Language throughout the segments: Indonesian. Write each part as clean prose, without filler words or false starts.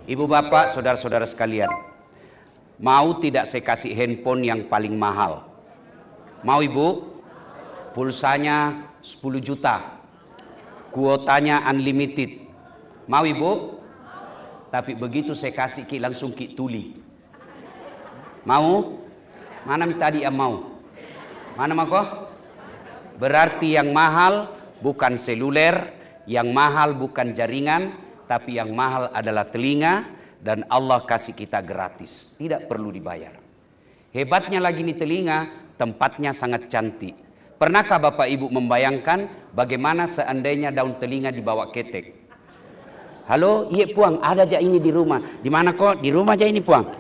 Ibu bapak, saudara-saudara sekalian, mau tidak saya kasih handphone yang paling mahal? Mau ibu? Pulsanya 10 juta, kuotanya unlimited. Mau ibu? Tapi begitu saya kasih ki langsung ki tuli. Mau? Mana tadi yang mau? Mana mau kok? Berarti yang mahal bukan seluler, yang mahal bukan jaringan, tapi yang mahal adalah telinga, dan Allah kasih kita gratis, tidak perlu dibayar. Hebatnya lagi nih telinga, tempatnya sangat cantik. Pernahkah Bapak Ibu membayangkan bagaimana seandainya daun telinga dibawa ketek? Halo, iya Puang, ada aja ini di rumah. Di mana kok? Di rumah aja ini Puang.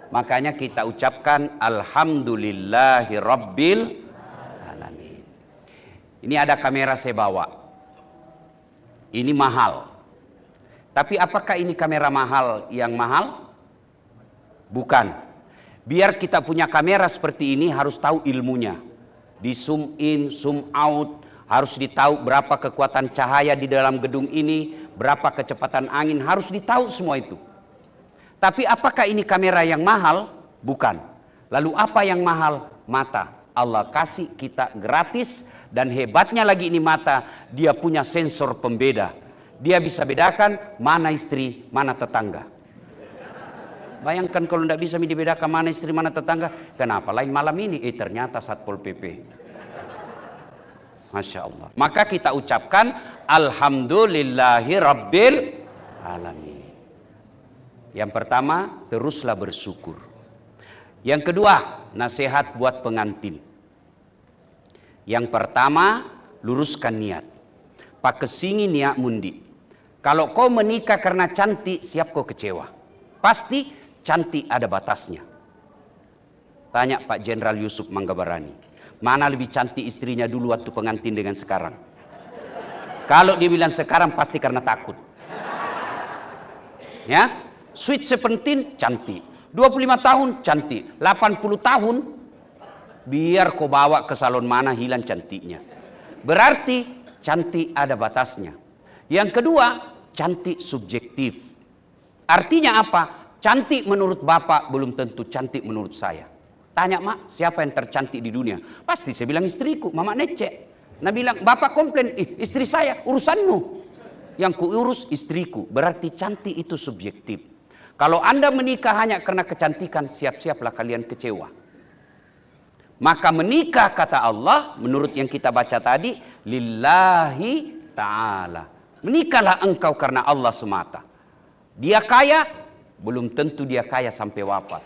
Makanya kita ucapkan Alhamdulillahi Rabbil Alamin. Ini ada kamera saya bawa. Ini mahal. Tapi apakah ini kamera mahal yang mahal? Bukan. Biar kita punya kamera seperti ini harus tahu ilmunya. Di zoom in, zoom out, harus ditahu berapa kekuatan cahaya di dalam gedung ini, berapa kecepatan angin, harus ditahu semua itu. Tapi apakah ini kamera yang mahal? Bukan. Lalu apa yang mahal? Mata. Allah kasih kita gratis, dan hebatnya lagi ini mata, dia punya sensor pembeda. Dia bisa bedakan mana istri, mana tetangga. Bayangkan kalau tidak bisa dibedakan mana istri, mana tetangga. Kenapa lain malam ini? Ternyata Satpol PP. Masya Allah. Maka kita ucapkan Alhamdulillahi Rabbil Alamin. Yang pertama, teruslah bersyukur. Yang kedua, nasihat buat pengantin. Yang pertama, luruskan niat. Pakesingi niat mundi. Kalau kau menikah karena cantik, siap kau kecewa. Pasti cantik ada batasnya. Tanya Pak Jenderal Yusuf Manggabarani, mana lebih cantik istrinya dulu waktu pengantin dengan sekarang? Kalau dia bilang sekarang pasti karena takut. Ya, Sweet 17 cantik, 25 tahun cantik, 80 tahun biar kau bawa ke salon mana hilang cantiknya. Berarti cantik ada batasnya. Yang kedua, cantik subjektif. Artinya apa? Cantik menurut Bapak belum tentu cantik menurut saya. Tanya Mak, siapa yang tercantik di dunia? Pasti saya bilang istriku, Mama necek. Nah bilang, Bapak komplain, istri saya, urusanmu. Yang kuurus istriku. Berarti cantik itu subjektif. Kalau Anda menikah hanya karena kecantikan, siap-siaplah kalian kecewa. Maka menikah, kata Allah, menurut yang kita baca tadi, lillahi ta'ala. Menikahlah engkau karena Allah semata. Dia kaya, belum tentu dia kaya sampai wafat.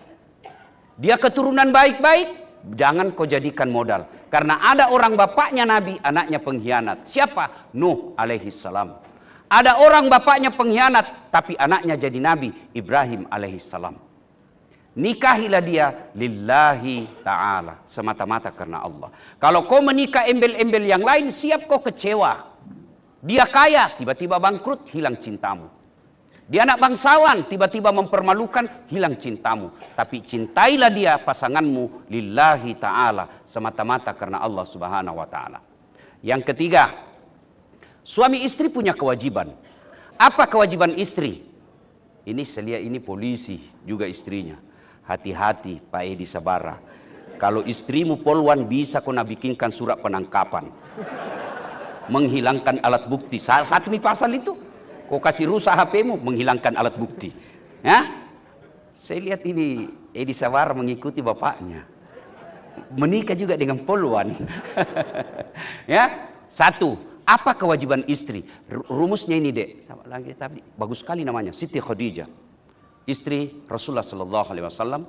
Dia keturunan baik-baik, jangan kau jadikan modal. Karena ada orang bapaknya Nabi, anaknya pengkhianat. Siapa? Nuh alaihi salam. Ada orang bapaknya pengkhianat, tapi anaknya jadi Nabi, Ibrahim alaihi salam. Nikahilah dia lillahi ta'ala, semata-mata karena Allah. Kalau kau menikah embel-embel yang lain, siap kau kecewa. Dia kaya, tiba-tiba bangkrut, hilang cintamu. Dia anak bangsawan, tiba-tiba mempermalukan, hilang cintamu. Tapi cintailah dia, pasanganmu, lillahi ta'ala, semata-mata karena Allah subhanahu wa ta'ala. Yang ketiga, suami istri punya kewajiban. Apa kewajiban istri? Ini saya lihat ini polisi juga istrinya. Hati-hati Pak Edi Sabara. Kalau istrimu polwan bisa kau bikinkan surat penangkapan. Menghilangkan alat bukti. Satu nih pasal itu. Kau kasih rusak HP-mu, menghilangkan alat bukti. Ya? Saya lihat ini Edi Sabara mengikuti bapaknya. Menikah juga dengan polwan. Ya? Satu, apa kewajiban istri? Rumusnya ini dek. Lagi tadi bagus sekali namanya, Siti Khadijah. Istri Rasulullah Sallallahu Alaihi Wasallam.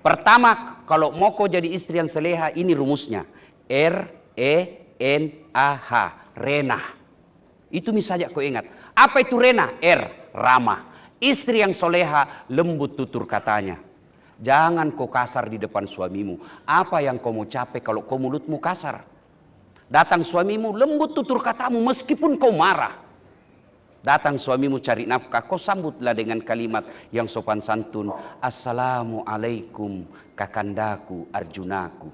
Pertama, kalau mau kau jadi istri yang seleha, ini rumusnya. R-E-N-A-H. Renah. Itu misalnya kau ingat. Apa itu renah? Ramah. Istri yang soleha, lembut tutur katanya. Jangan kau kasar di depan suamimu. Apa yang kau mau capai kalau kau mulutmu kasar? Datang suamimu, lembut tutur katamu meskipun kau marah. Datang suamimu cari nafkah, kau sambutlah dengan kalimat yang sopan santun. Assalamualaikum kakandaku arjunaku.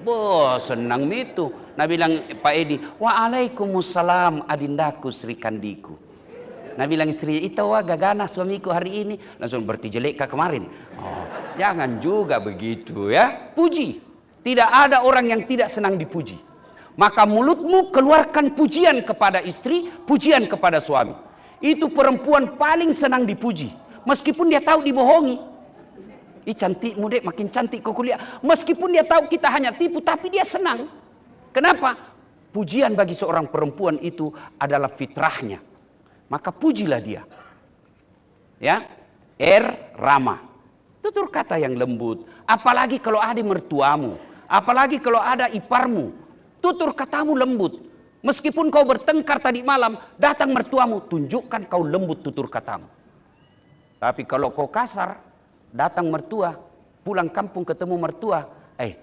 Boh, senang itu. Nah bilang Pak Edi, waalaikumsalam adindaku Sri Kandiku. Nabi bilang istrinya, itu wah gagana suamiku hari ini. Langsung berarti jelek kah kemarin? Oh, jangan juga begitu ya. Puji. Tidak ada orang yang tidak senang dipuji. Maka mulutmu keluarkan pujian kepada istri, pujian kepada suami. Itu perempuan paling senang dipuji. Meskipun dia tahu dibohongi. Ih cantikmu dek, makin cantik kau kuliah. Meskipun dia tahu kita hanya tipu, tapi dia senang. Kenapa? Pujian bagi seorang perempuan itu adalah fitrahnya. Maka pujilah dia. Ya, ramah. Tutur kata yang lembut. Apalagi kalau ada mertuamu, apalagi kalau ada iparmu, tutur katamu lembut. Meskipun kau bertengkar tadi malam, datang mertuamu, tunjukkan kau lembut tutur katamu. Tapi kalau kau kasar, datang mertua, pulang kampung ketemu mertua,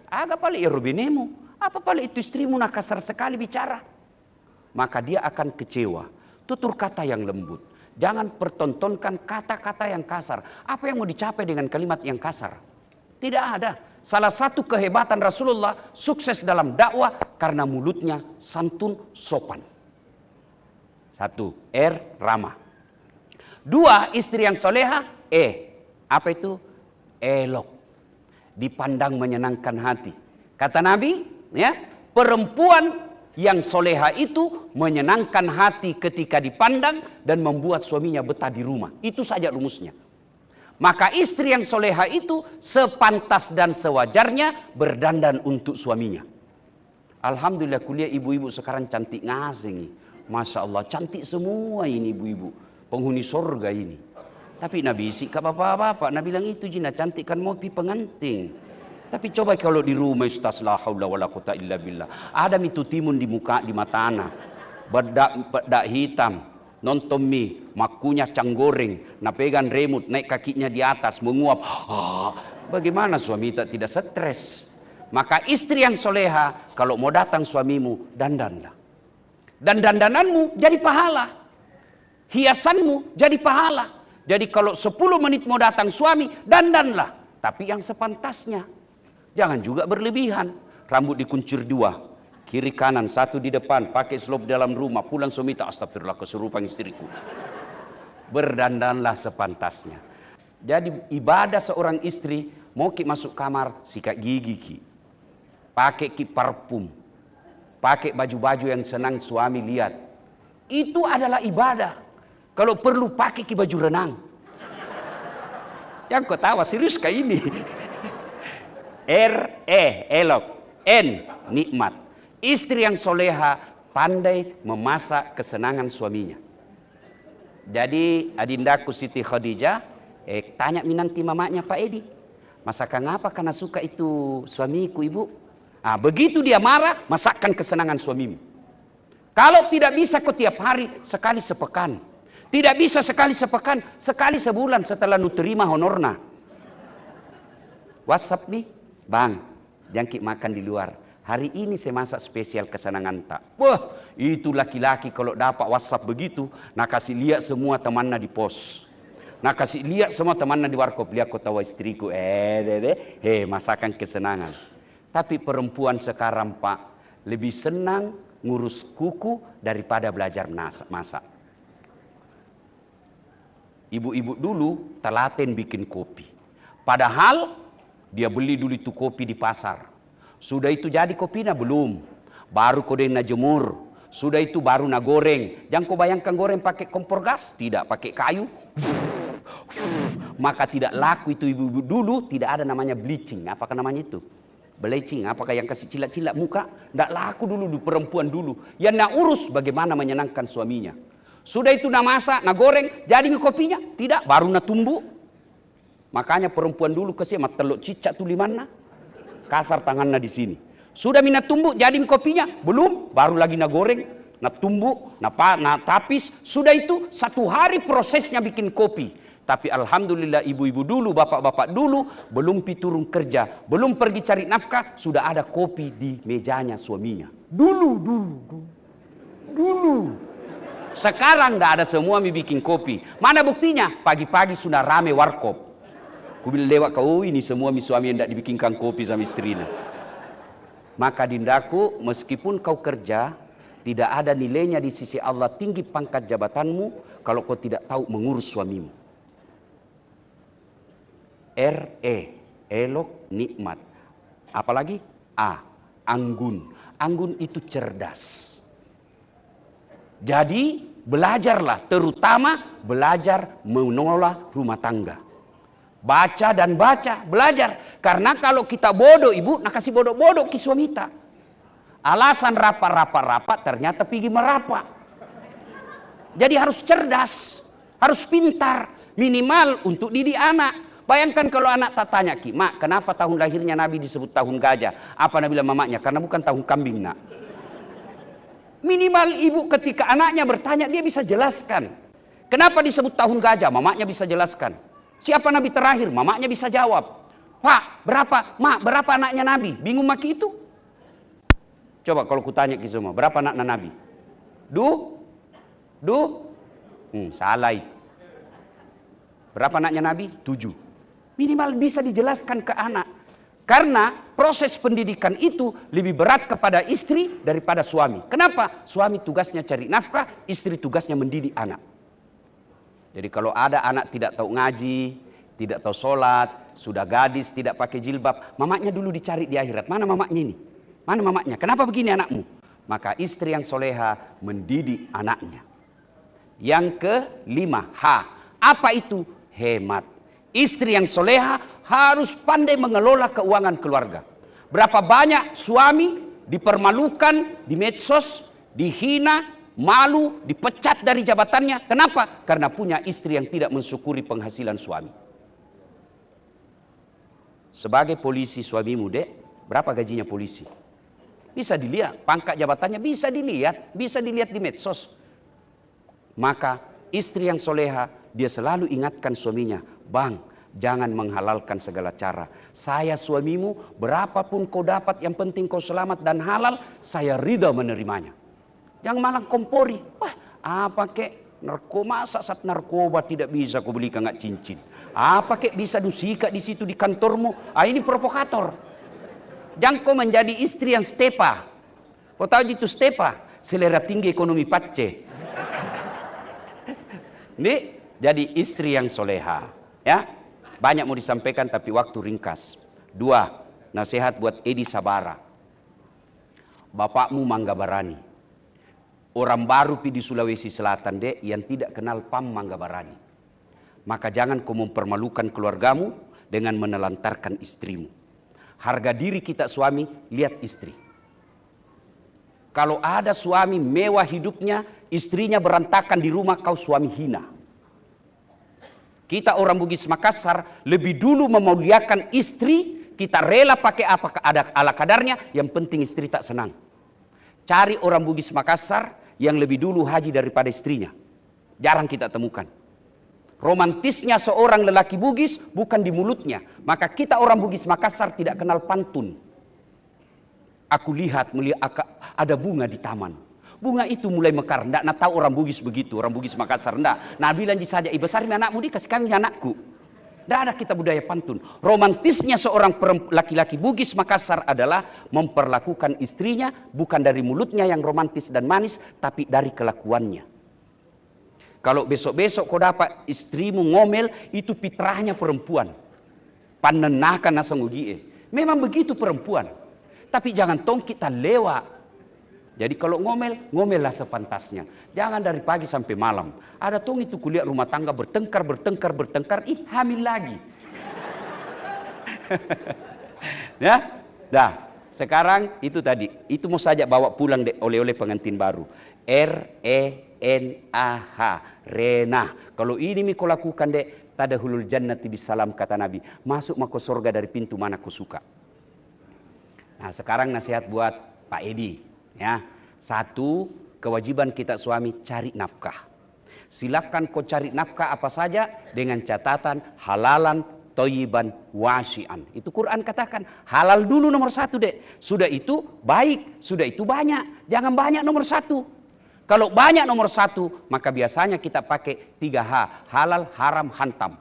agak paling ya rubinemu, apa paling itu istrimu nak kasar sekali bicara. Maka dia akan kecewa. Tutur kata yang lembut. Jangan pertontonkan kata-kata yang kasar. Apa yang mau dicapai dengan kalimat yang kasar? Tidak ada. Salah satu kehebatan Rasulullah sukses dalam dakwah karena mulutnya santun sopan. 1. Ramah. 2. Istri yang soleha. Apa itu? Elok. Dipandang menyenangkan hati. Kata Nabi, ya, perempuan yang soleha itu menyenangkan hati ketika dipandang dan membuat suaminya betah di rumah. Itu saja rumusnya. Maka istri yang soleha itu sepantas dan sewajarnya berdandan untuk suaminya. Alhamdulillah kuliah ibu-ibu sekarang cantik ngasing. Masya Allah cantik semua ini ibu-ibu. Penghuni surga ini. Tapi Nabi isi ke bapak-bapak. Nabi bilang itu jina cantik kan mau pi pengantin. Tapi coba kalau di rumah Ustaz la haula wala quwata illa billah. Ada itu timun di muka di mata anak. Bedak hitam, nonton mie, makunya canggoreng, napegan remote, naik kakinya di atas menguap. Bagaimana suami tidak stres? Maka istri yang soleha kalau mau datang suamimu dandanlah. Dan dandananmu jadi pahala. Hiasanmu jadi pahala. Jadi kalau 10 menit mau datang suami, dandanlah. Tapi yang sepantasnya. Jangan juga berlebihan. Rambut dikuncir 2. Kiri kanan, 1 di depan. Pakai selop dalam rumah. Pulang suami tak astagfirullah kesurupan istriku. Berdandanlah sepantasnya. Jadi ibadah seorang istri. Mau ki masuk kamar, sikat gigi ki. Pakai ki parfum. Pakai baju-baju yang senang suami lihat. Itu adalah ibadah. Kalau perlu pakai ki baju renang. Yang kau tahu serius kayak ini. Elok. Nikmat. Istri yang soleha pandai memasak kesenangan suaminya. Jadi adindaku Siti Khadijah tanya minanti mamanya Pak Edi. Masakan apa karena suka itu suamiku ibu? Begitu dia marah, masakkan kesenangan suamimu. Kalau tidak bisa kau tiap hari, sekali sepekan. Tidak bisa sekali sepekan, sekali sebulan setelah nu terima honorna. WhatsApp nih. Bang, jangkit makan di luar. Hari ini saya masak spesial kesenangan tak. Wah, itu laki-laki kalau dapat WhatsApp begitu, nak kasih lihat semua temannya di pos. Nak kasih lihat semua temannya di warkop. Lihat kau tahu istriku. Masakan kesenangan. Tapi perempuan sekarang Pak, lebih senang ngurus kuku daripada belajar masak. Ibu-ibu dulu telaten bikin kopi. Padahal dia beli dulu itu kopi di pasar. Sudah itu jadi kopinya belum. Baru kode na jemur. Sudah itu baru na goreng. Jangan kau bayangkan goreng pakai kompor gas. Tidak, pakai kayu. Maka tidak laku itu ibu-ibu dulu. Tidak ada namanya bleaching. Apakah namanya itu? Bleaching. Apakah yang kasih cilat-cilat muka? Tidak laku dulu di perempuan dulu. Yang nak urus bagaimana menyenangkan suaminya. Sudah itu na masak, na goreng. Jadi kopinya? Tidak, baru na tumbuk. Makanya perempuan dulu kesih teluk cicak tu limana. Kasar tangannya di sini. Sudah mina tumbuk jadi kopinya? Belum, baru lagi na goreng, na tumbuk, na tapis. Sudah itu 1 hari prosesnya bikin kopi. Tapi alhamdulillah ibu-ibu dulu, bapak-bapak dulu belum turun kerja, belum pergi cari nafkah, sudah ada kopi di mejanya suaminya. Dulu. Sekarang tidak ada semua bikin kopi. Mana buktinya? Pagi-pagi sudah rame warkop. Kubil lewat kau ini semua suami yang tidak dibikinkan kopi sama istrinya. Maka dindaku meskipun kau kerja Tidak ada nilainya di sisi Allah tinggi pangkat jabatanmu kalau kau tidak tahu mengurus suamimu. R-E, elok, nikmat. Apalagi? A, anggun. Anggun itu cerdas. Jadi belajarlah, terutama belajar mengelola rumah tangga. Baca dan baca, belajar. Karena kalau kita bodoh ibu, nak kasih bodoh-bodoh ke suami kita. Alasan rapat ternyata pergi merapat. Jadi harus cerdas, harus pintar, minimal untuk didik anak. Bayangkan kalau anak tak tanya, Ki, Mak, kenapa tahun lahirnya Nabi disebut tahun gajah? Apa Nabi bilang mamanya? Karena bukan tahun kambing, Nak. Minimal ibu ketika anaknya bertanya, dia bisa jelaskan. Kenapa disebut tahun gajah? Mamanya bisa jelaskan. Siapa Nabi terakhir? Mamanya bisa jawab. Pak, berapa? Mak, berapa anaknya Nabi? Bingung maki itu? Coba kalau kutanya ke semua, berapa anaknya Nabi? Salah itu. Berapa anaknya Nabi? 7. Minimal bisa dijelaskan ke anak. Karena proses pendidikan itu lebih berat kepada istri daripada suami. Kenapa? Suami tugasnya cari nafkah, istri tugasnya mendidik anak. Jadi kalau ada anak tidak tahu ngaji, tidak tahu sholat, sudah gadis, tidak pakai jilbab, mamanya dulu dicari di akhirat. Mana mamanya ini? Mana mamanya? Kenapa begini anakmu? Maka istri yang soleha mendidik anaknya. Yang kelima, H. Apa itu? Hemat. Istri yang soleha harus pandai mengelola keuangan keluarga. Berapa banyak suami dipermalukan di medsos, dihina, malu, dipecat dari jabatannya. Kenapa? Karena punya istri yang tidak mensyukuri penghasilan suami. Sebagai polisi suamimu, Dek, berapa gajinya polisi? Bisa dilihat, pangkat jabatannya bisa dilihat di medsos. Maka istri yang soleha, dia selalu ingatkan suaminya, Bang, jangan menghalalkan segala cara. Saya suamimu, berapapun kau dapat, yang penting kau selamat dan halal, saya ridha menerimanya. Jangan malah kompori. Wah, apa kek? Masa saat narkoba tidak bisa kau beli nggak cincin. Apa kek bisa dusika di situ di kantormu? Ini provokator. Jangan kau menjadi istri yang stepa. Kau tahu itu stepa? Selera tinggi ekonomi pace. Ini jadi istri yang soleha. Ya, banyak mau disampaikan tapi waktu ringkas. 2, nasihat buat Edi Sabara. Bapakmu Manggabarani. Orang baru di Sulawesi Selatan, Dek, yang tidak kenal PAM Manggabarani. Maka jangan kau mempermalukan keluargamu dengan menelantarkan istrimu. Harga diri kita suami, lihat istri. Kalau ada suami mewah hidupnya, istrinya berantakan di rumah, kau suami hina. Kita orang Bugis Makassar lebih dulu memuliakan istri, kita rela pakai apa ada ala kadarnya, yang penting istri tak senang. Cari orang Bugis Makassar yang lebih dulu haji daripada istrinya. Jarang kita temukan. Romantisnya seorang lelaki Bugis bukan di mulutnya. Maka kita orang Bugis Makassar tidak kenal pantun. Aku lihat ada bunga di taman. Bunga itu mulai mekar. Nggak tahu orang Bugis begitu. Orang Bugis Makassar nggak. Nah bilang saja, besar anakmu dikasih kami anakku. Nggak ada kita budaya pantun. Romantisnya seorang laki-laki Bugis Makassar adalah memperlakukan istrinya bukan dari mulutnya yang romantis dan manis, tapi dari kelakuannya. Kalau besok-besok kau dapat istrimu ngomel, itu fitrahnya perempuan. Panenakan nasang ugie. Memang begitu perempuan. Tapi jangan tong kita lewat. Jadi kalau ngomel, ngomellah sepantasnya. Jangan dari pagi sampai malam. Ada tong itu kuliah rumah tangga bertengkar, hamil lagi. Ya, dah. Sekarang itu tadi, itu mau saja bawa pulang oleh-oleh pengantin baru. R-E-N-A-H, Rena. Kalau ini kau lakukan tadahulul jannati bisalam kata Nabi. Masuk ke surga dari pintu mana kau suka. Nah sekarang nasihat buat Pak Edi. Ya, 1, kewajiban kita suami cari nafkah. Silakan kau cari nafkah apa saja dengan catatan halalan, toyiban, wasian. Itu Quran katakan halal dulu nomor 1 Dek. Sudah itu baik, sudah itu banyak. Jangan banyak nomor 1. Kalau banyak nomor 1 maka biasanya kita pakai 3H, halal, haram, hantam.